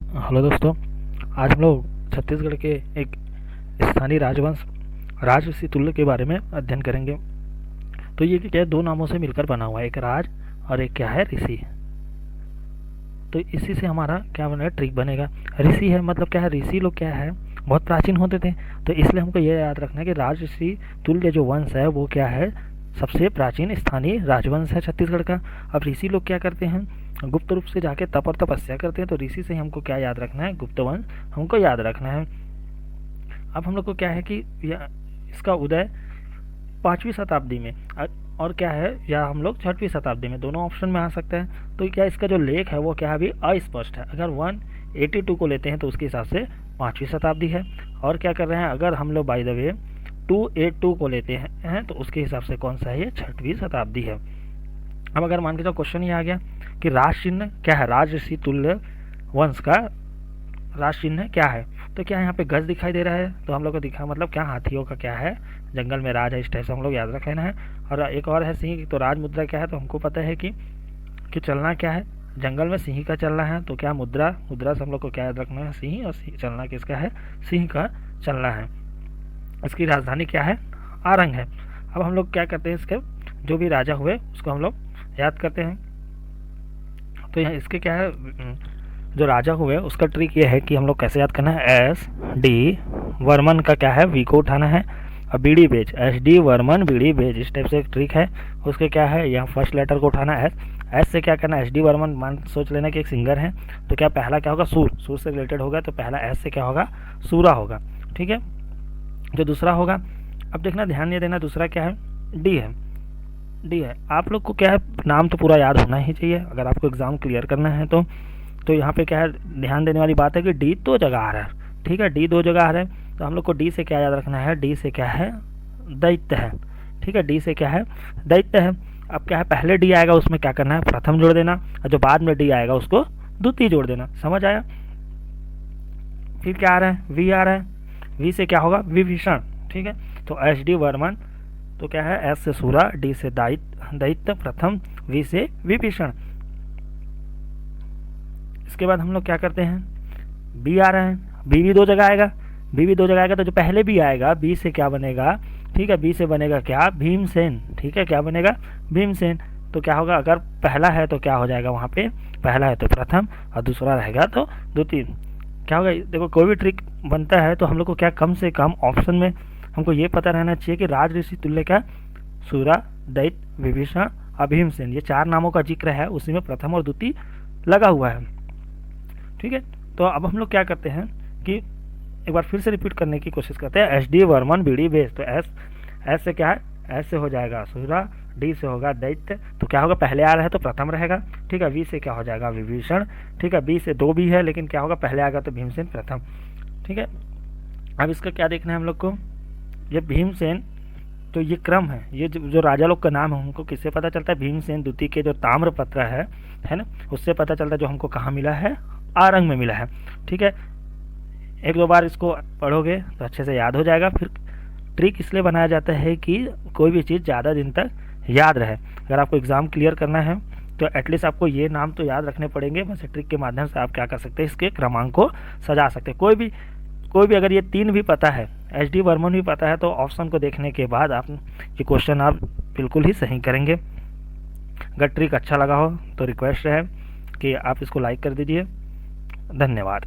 Hello दोस्तों। आज हम लोग छत्तीसगढ़ के एक स्थानीय राजवंश राजऋषि तुल्य के बारे में अध्ययन करेंगे। तो ये क्या है, दो नामों से मिलकर बना हुआ है, एक राज और एक क्या है, ऋषि। तो इसी से हमारा क्या बनेगा, ट्रिक बनेगा। ऋषि है मतलब क्या है, ऋषि लोग क्या है, बहुत प्राचीन होते थे। तो इसलिए हमको ये याद रखना है कि राजऋषि तुल्य जो वंश है वो क्या है, सबसे प्राचीन स्थानीय राजवंश है छत्तीसगढ़ का। अब ऋषि लोग क्या करते हैं, गुप्त रूप से जाके तप और तपस्या करते हैं। तो ऋषि से हमको क्या याद रखना है, गुप्त वंश हमको याद रखना है। अब हम लोग को क्या है कि इसका उदय 5वीं शताब्दी में और क्या है, या हम लोग 6वीं शताब्दी में, दोनों ऑप्शन में आ सकता है। तो क्या इसका जो लेख है वो क्या है, अभी अस्पष्ट है। अगर 182 को लेते हैं तो उसके हिसाब से 5वीं शताब्दी है। और क्या कर रहे हैं, अगर हम लोग बाय द वे 282 को लेते हैं तो उसके हिसाब से कौन सा है, ये 6वीं शताब्दी है। अब अगर मान के चलो क्वेश्चन ये आ गया कि राज चिन्ह क्या है, राजऋषि तुल्य वंश का राज चिन्ह क्या है, तो क्या यहाँ पे गज दिखाई दे रहा है, तो हम लोग को दिखा मतलब क्या, हाथियों का क्या है, जंगल में राज है, इस टाइप से हम लोग याद रख लेना है। और एक और है सिंह, तो राज मुद्रा क्या है, तो हमको पता है कि चलना क्या है, जंगल में सिंह का चलना है। तो क्या मुद्रा से हम लोग को क्या याद रखना है, सिंह, और चलना किसका है, सिंह का चलना है। इसकी राजधानी क्या है, आरंग है। अब हम लोग क्या करते हैं, इसके जो भी राजा हुए उसको हम लोग याद करते हैं। तो यहाँ इसके क्या है, जो राजा हुए उसका ट्रिक ये है कि हम लोग कैसे याद करना है, एस डी वर्मन का क्या है, वी को उठाना है, और BD base, S D Burman BD base, इस टाइप से एक ट्रिक है। उसके क्या है, यहाँ फर्स्ट लेटर को उठाना है, एस से क्या करना है, एस डी वर्मन, मान सोच लेना कि एक सिंगर है, तो क्या पहला क्या होगा, सूर से रिलेटेड होगा, तो पहला एस से क्या होगा, सूरा होगा। ठीक है, जो दूसरा होगा, अब देखना ध्यान ये देना, दूसरा क्या है, डी है। आप लोग को क्या है, नाम तो पूरा याद होना ही चाहिए अगर आपको एग्ज़ाम क्लियर करना है। तो यहाँ पे क्या है, ध्यान देने वाली बात है कि डी 2 जगह आ रहा है। ठीक है, डी 2 जगह आ रहा है, तो हम लोग को डी से क्या याद रखना है, डी से क्या है, दैत्य है। ठीक है, डी से क्या है, दैत्य है। अब क्या है, पहले डी आएगा उसमें क्या करना है, प्रथम जोड़ देना, और जो बाद में डी आएगा उसको द्वितीय जोड़ देना। समझ आया। फिर क्या आ रहा है, वी आ रहा है, वी से क्या होगा, विभीषण। ठीक है, तो एस डी वर्मन, तो क्या है, एस से सूरा, डी से दैत्य प्रथम, वी से विभीषण। इसके बाद हम लोग क्या करते हैं, बी आ रहा है, बी भी 2 जगह आएगा, तो जो पहले बी आएगा, बी से क्या बनेगा, ठीक है, बी से बनेगा क्या, भीमसेन। ठीक है, क्या बनेगा, भीमसेन। तो क्या होगा, अगर पहला है तो क्या हो जाएगा, वहाँ पे पहला है तो प्रथम, और दूसरा रहेगा तो द्वितीय। क्या होगा, देखो कोई भी ट्रिक बनता है तो हम लोग को क्या, कम से कम ऑप्शन में हमको ये पता रहना चाहिए कि राजऋषि तुल्य क्या, सूरा, दैत्य, विभीषण और भीमसेन, ये 4 नामों का जिक्र है, उसी में प्रथम और द्वितीय लगा हुआ है। ठीक है, तो अब हम लोग क्या करते हैं कि एक बार फिर से रिपीट करने की कोशिश करते हैं, S D Burman BD base. तो एस से क्या है, एस से हो जाएगा सूरा, डी से होगा दैत्य, तो क्या होगा, पहले आ रहा है तो प्रथम रहेगा। ठीक है, वी से क्या हो जाएगा, विभीषण। ठीक है, बी से 2 भी है लेकिन क्या होगा, पहले आएगा तो भीमसेन प्रथम। ठीक है, अब इसका क्या देखना है हम लोग को, ये भीमसेन, तो ये क्रम है, ये जो राजा लोग का नाम है उनको किससे पता चलता है, भीमसेन द्वितीय के जो ताम्रपत्र है ना, उससे पता चलता है, जो हमको कहाँ मिला है, आरंग में मिला है। ठीक है, 1-2 बार इसको पढ़ोगे तो अच्छे से याद हो जाएगा। फिर ट्रिक इसलिए बनाया जाता है कि कोई भी चीज़ ज़्यादा दिन तक याद रहे। अगर आपको एग्ज़ाम क्लियर करना है तो एटलीस्ट आपको ये नाम तो याद रखने पड़ेंगे, बस ट्रिक के माध्यम से आप क्या कर सकते हैं, इसके क्रमांक को सजा सकते हैं। कोई भी अगर ये 3 भी पता है, एस डी वर्मन भी पता है, तो ऑप्शन को देखने के बाद आप ये क्वेश्चन आप बिल्कुल ही सही करेंगे। अगर ट्रिक अच्छा लगा हो तो रिक्वेस्ट है कि आप इसको लाइक कर दीजिए। धन्यवाद।